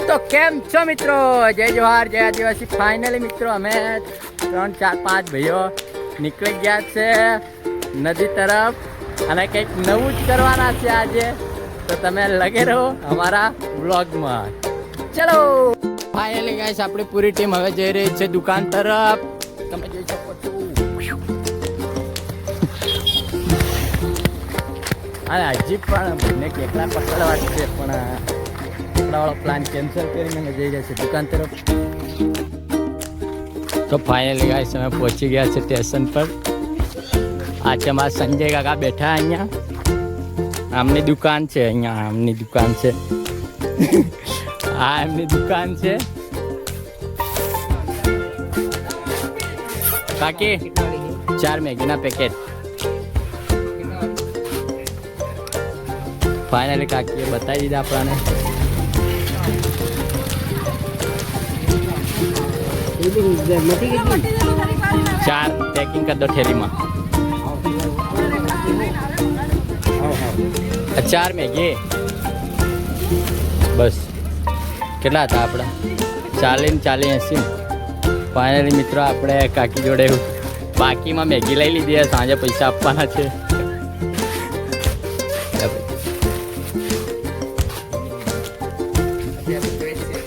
તો કેમ છો મિત્રો? જય જોહાર, જય આદિવાસી. ફાઇનલી મિત્રો અમે 3, 4, 5 ભાઈઓ નીકળી ગયા છે નદી તરફ અને કંઈક નવું જ કરવાના છે આજે. તો તમે લગે રહો અમારા વ્લોગમાં. ચલો ફાઇનલી ગાઈસ આપણી પૂરી ટીમ હવે જઈ રહી છે દુકાન તરફ. તમે જોઈ શકો છો. અને હજી પણ બંને કેટલા પકડવા છે પણ વાળો પ્લાન કેન્સલ કરીને અમે જઈ રહ્યા છે દુકાન તરફ. તો ફાઇનલી ગાઈસ અમે પહોંચી ગયા છે સ્ટેશન પર. આ છે અમારા સંજય કાકા બેઠા અહીંયા. આમની દુકાન છે અહીંયા. આમની દુકાન છે. આ એમની દુકાન છે. કાકી 4 મેગીના પેકેટ. ફાઇનલી કાકીએ બતાવી દીધા આપણને. 4 પેકિંગ કરી દો થેલીમાં. 4 મેગી બસ. કેટલા હતા આપણા? 40 ને 80. ફાઇનલી મિત્રો આપણે કાકી જોડે બાકીમાં મેગી લઈ લીધી. સાંજે પૈસા આપવાના છે.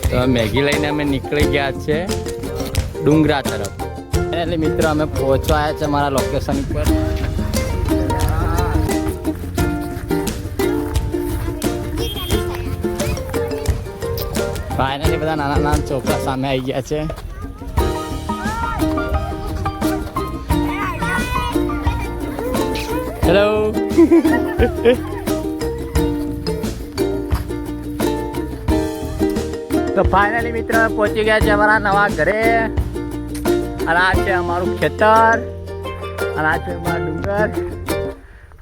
તો મેગી લઈને અમે નીકળી ગયા છે ડુંગરા તરફ. એટલે મિત્રો અમે પહોંચવાયા છે અમારા લોકેશન ઉપર. ફાઇનલી બધા નાના નાના છોકરા સામે આવી ગયા છે. હેલો. તો ફાઇનલી મિત્રો પહોંચી ગયા છે અમારા નવા ઘરે. અને આ છે અમારું ખેતર અને આ છે અમારા ડુંગર.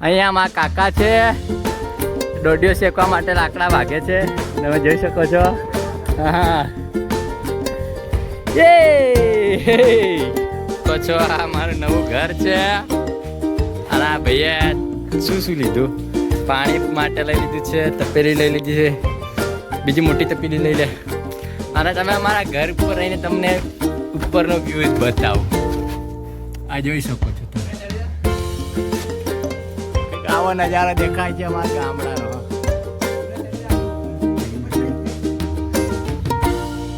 અહીંયા અમારા કાકા છે. દોઢિયો શેકવા માટે લાકડા વાગે છે. તમે જોઈ શકો છો. હા તો છો આ અમારું નવું ઘર છે. અને આ ભાઈએ શું લીધું? પાણી માટે લઈ લીધું છે. તપેલી લઈ લીધી છે. બીજી મોટી તપેલી લઈ લે. અને તમે અમારા ઘર ઉપર રહીને તમને ઉપરનો વ્યૂ બતાવો. આ જોઈ શકો છો તમે. આવો નજારો દેખાય છે અમારા ગામડાનો.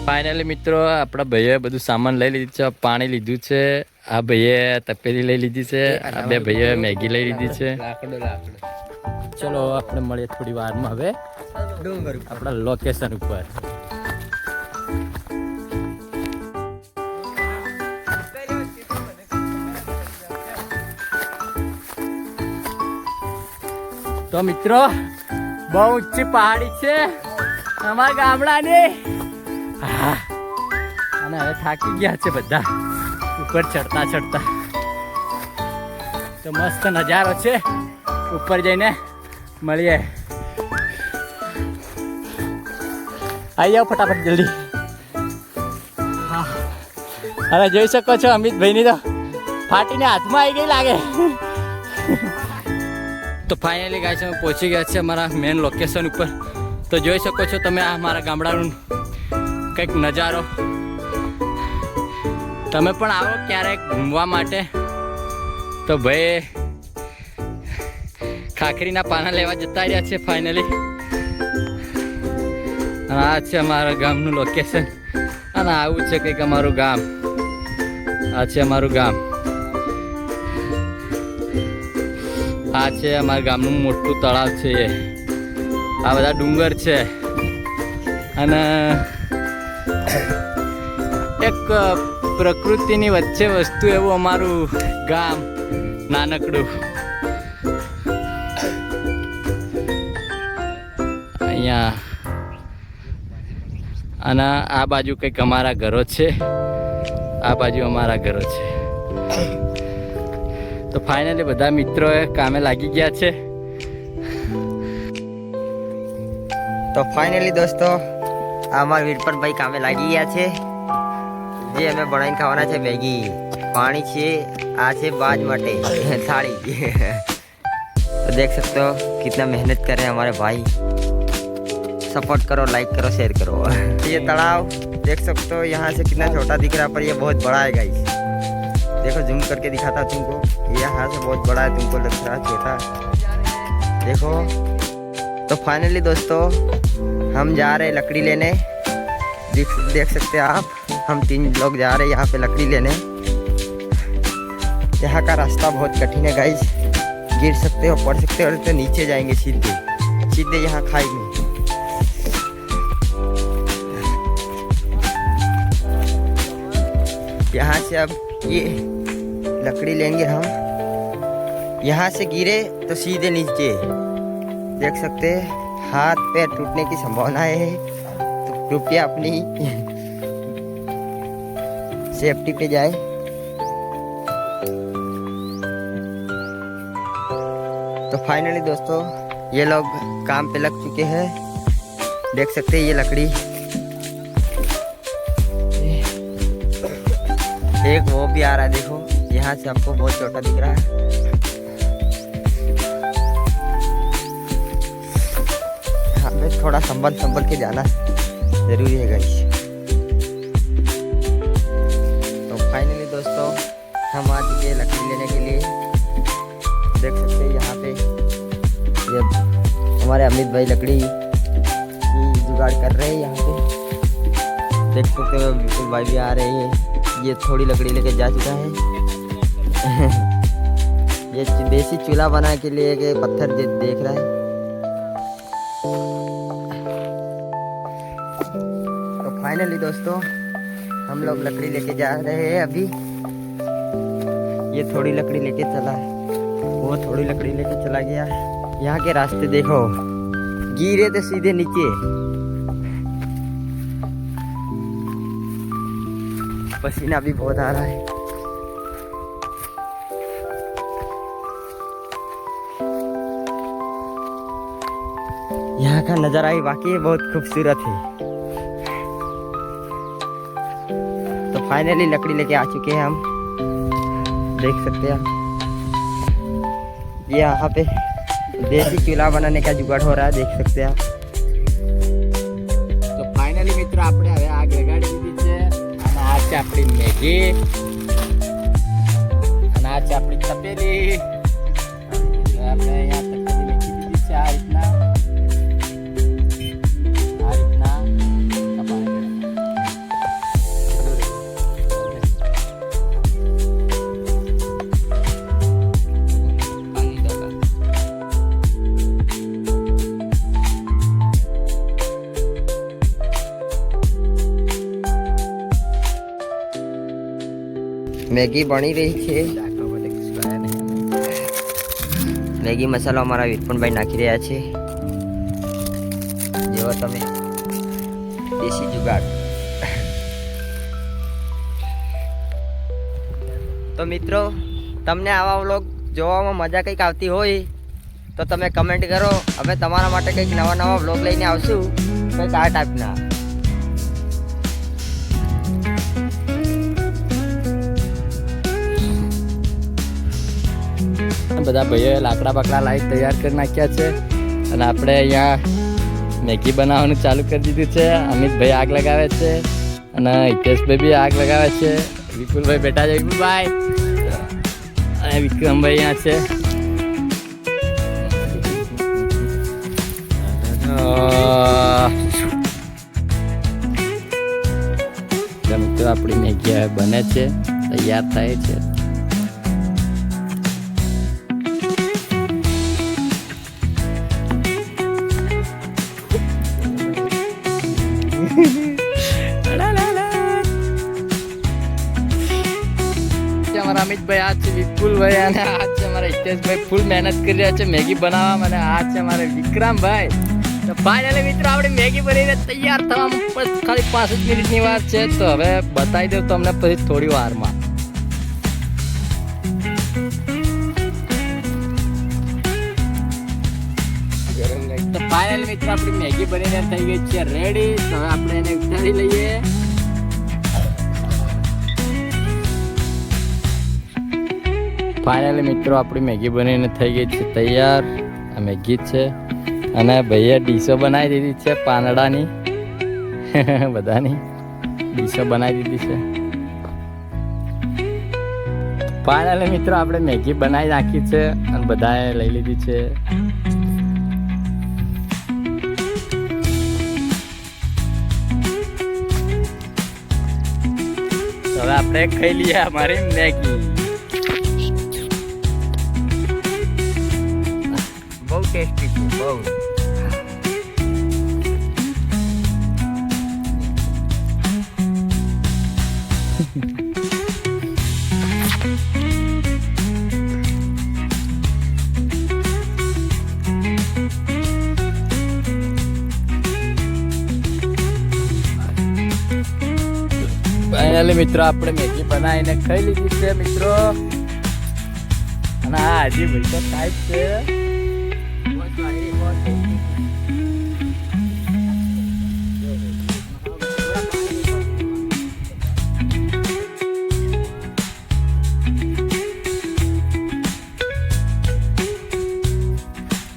ફાઇનલી મિત્રો આપણા ભાઈએ બધું સામાન લઈ લીધું છે. પાણી લીધું છે. આ ભાઈએ તપેલી લઈ લીધી છે. આ બે ભાઈએ મેગી લઈ લીધી છે. ચલો આપણે મળીએ થોડી વારમાં હવે આપણા લોકેશન ઉપર. તો મિત્રો બહુ ઊંચી પહાડી છે અમારા ગામડાની. અને હવે થાકી ગયા છે બધા ઉપર ચડતા ચડતા. તો મસ્ત નજારો છે. ઉપર જઈને મળીએ. આવી જાઓ ફટાફટ જલ્દી. હા હવે જોઈ શકો છો અમિતભાઈની તો ફાટીને હાથમાં આવી ગઈ લાગે. તો ફાઇનલી ગાઈસ અમે પહોંચી ગયા છે અમારા મેન લોકેશન ઉપર. તો જોઈ શકો છો તમે આ મારા ગામડાનું કંઈક નજારો. તમે પણ આવો ક્યારેક ઘૂમવા માટે. તો ભાઈ ખાખરીના પાના લેવા જતા રહ્યા છે ફાઇનલી. અને આ છે અમારા ગામનું લોકેશન. અને આવું છે કંઈક અમારું ગામ. આ છે અમારું ગામ. આ છે અમારા ગામનું મોટું તળાવ છે. આ બધા ડુંગર છે. અને એક પ્રકૃતિની વચ્ચે વસ્તુ એવું અમારું ગામ નાનકડું. અહીંયા અને આ બાજુ કંઈક અમારા ઘરો છે. આ બાજુ અમારા ઘરો છે. તો ફાઇનલી બધા મિત્રો કામે લાગી ગયા છે. તો ફાઇનલી દોસ્તો આ અમારા વીરપતભાઈ કામે લાગી ગયા છે. જે અમે બનાવીને ખાવાના છે મેગી. પાણી છે. આ છે બાજ માટે થાળી. तो देख सकते हो कितना मेहनत कर रहे हैं हमारे भाई. सपोर्ट करो, लाइक करो, शेयर करो। ये तालाब देख सकते हो, यहाँ से कितना छोटा दिख रहा है पर ये बहुत बड़ा है गाइस। देखो जूम करके दिखाता हूँ तुमको, ये यहाँ से बहुत बड़ा है, तुमको लग रहा है छोटा। देखो तो फाइनली दोस्तों हम जा रहे हैं लकड़ी लेने। देख सकते हैं आप, हम 3 लोग जा रहे हैं यहाँ पे लकड़ी लेने। यहाँ का रास्ता बहुत कठिन है गाइस, गिर सकते हो, पड़ सकते हो, तो नीचे जाएंगे सीधे सीधे यहाँ खाई में। यहाँ से अब ये लकड़ी लेंगे हम, यहाँ से गिरे तो सीधे नीचे। देख सकते हैं हाथ पैर टूटने की संभावना है, तो कृपया अपनी सेफ्टी पे जाए। तो फाइनली दोस्तों ये लोग काम पे लग चुके हैं। देख सकते हैं ये लकड़ी, एक वो भी आ रहा है, देखो यहाँ से आपको बहुत छोटा दिख रहा है। यहाँ पे थोड़ा संभल के जाना जरूरी है गाइस। तो फाइनली दोस्तों हम आ चुके हैं लकड़ी लेने के लिए। देख सकते हैं यहाँ पे ये हमारे अमित भाई लकड़ी की जुगाड़ कर रहे हैं यहाँ पे। देख सकते हो विपुल भाई भी आ रहे हैं, ये थोड़ी लकड़ी लेके जा चुका है। ये देसी चूल्हा बना के लिए के पत्थर देख रहा है। तो फाइनली दोस्तों हम लोग लकड़ी लेके जा रहे हैं अभी। ये थोड़ी लकड़ी लेके चला है, वो थोड़ी लकड़ी लेके चला गया। यहाँ के रास्ते देखो, गिरे तो सीधे नीचे। पसीना भी बहुत आ रहा है। यहाँ का नजारा ही वाकई बहुत खूबसूरत है। तो फाइनली लकड़ी लेके आ चुके हैं हम। देख सकते हैं ये यहाँ पे देसी चूल्हा बनाने का जुगाड़ हो रहा है, देख सकते हैं आप। तो फाइनली મિત્રો આપણે હવે આગ લગાડી દીધી છે, અને આ છે આપણી મેગી, અને આ છે આપણી તપેલી। આપણે અહીંયા તપેલી મૂકી દીધી છે આ રીતના मैगी बनी रही है। मैगी मसाला हमारा विपुल भाई नाखी रहा है। जो तमे देसी जुगाड़। तो मित्रों तमने आवा व्लॉग જોવામાં મજા કંઈક આવતી હોય તો તમે કમેન્ટ કરો, અમે તમારા માટે કંઈક નવા વ્લોગ લઈને આવશું કંઈક આ ટાઈપના। બધા ભાઈઓએ લાકડા બાકડા લાવી તૈયાર કરી નાખ્યા છે, અને આપણે અહીંયા મેગી બનાવવાનું ચાલુ કરી દીધું છે। અમિતભાઈ આગ લગાવે છે, અને હિતેશભાઈ બી આગ લગાવે છે। વિપુલભાઈ બેઠા છે, વિપુલભાઈ અને વિક્રમભાઈ અહીંયા છે। મિત્રો આપણી મેગી હવે બને છે, તૈયાર થાય છે। અમારા અમિતભાઈ, આ છે વિપુલભાઈ, અને આ છે અમારા હિતેશભાઈ ફૂલ મહેનત કરી રહ્યા છે મેગી બનાવવામાં, અને આ છે અમારા વિક્રમભાઈ। તો ફાઇનલી મિત્રો આપણી મેગી બનીને તૈયાર થવામાં ખાલી 5 જ મિનિટની વાત છે। તો હવે બતાવી દઉં તમને પછી થોડી વારમાં। તો ફાઇનલી મિત્રો આપણી મેગી બનીને થઈ ગઈ છે રેડી। તો હવે આપણે એને ઉતારી લઈએ। ફાઇનલી મિત્રો આપણી મેગી બનીને થઈ ગઈ છે તૈયાર। આ મેગી છે, અને ભાઈએ ડીશો બનાવી દીધી છે પાંદડાની બધાની ડીશો બનાવી દીધી છે. ફાઇનલી મિત્રો આપણે મેગી બનાવી નાખી છે અને બધાએ લઈ લીધી છે. હવે આપણે ખાઈ લઈએ અમારી મેગી. બહુ ટેસ્ટી છે બહુ. ફાઇનલી મિત્રો આપણે મેગી બનાવીને ખાઈ લીધી છે મિત્રો. અને આ હજી ભાઈ તો થાય જ છે.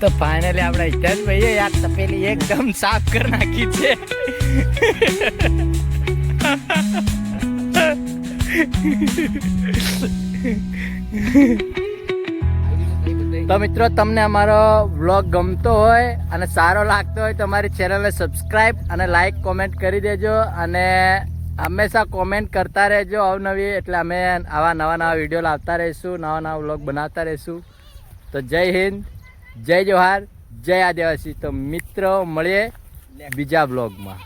તો ફાઇનલી આપણે હિતેશ ભાઈએ યાર તપેલી એકદમ સાફ કરી નાખી છે. તો મિત્રો તમને અમારો વ્લોગ ગમતો હોય અને સારો લાગતો હોય તો અમારી ચેનલને સબસ્ક્રાઈબ અને લાઈક કોમેન્ટ કરી દેજો. અને હંમેશા કોમેન્ટ કરતા રહેજો અવનવી, એટલે અમે આવા નવા વિડીયો લાવતા રહીશું, નવા વ્લોગ બનાવતા રહીશું. તો જય હિન્દ, જય જોહાર, જય આદિવાસી. તો મિત્રો મળીએ બીજા વ્લોગમાં.